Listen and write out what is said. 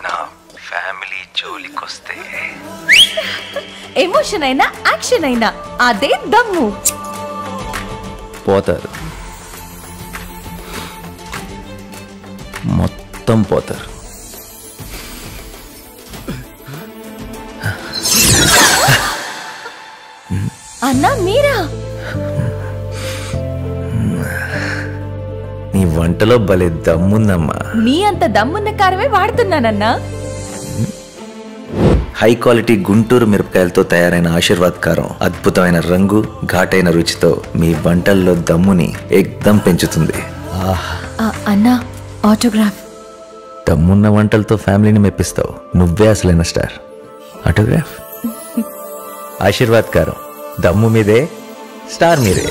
నా family జోలికొస్తే emotion అయినా action అయినా అదే దమ్ము. పోతారు, మొత్తం పోతారు. అన్నా మీరా? నీ వంటలో భలే దమ్ముందమ్మా. నీ అంత దమ్మున్న కారమే వాడుతున్నానన్నా. హై క్వాలిటీ గుంటూరు మిరపకాయలతో తయారైన ఆశీర్వాద్ కారం అద్భుతమైన రంగు, ఘాటైన రుచితో మీ వంటల్లో దమ్ముని ఏకదం పెంచుతుంది. అన్నా ఆటోగ్రాఫ్. దమ్మున్న వంటలతో ఫ్యామిలీని మెప్పిస్తావు. నువ్వే అసలైన స్టార్. ఆటోగ్రాఫ్. ఆశీర్వాద్ కారం దమ్ము మీదే, స్టార్ మీదే.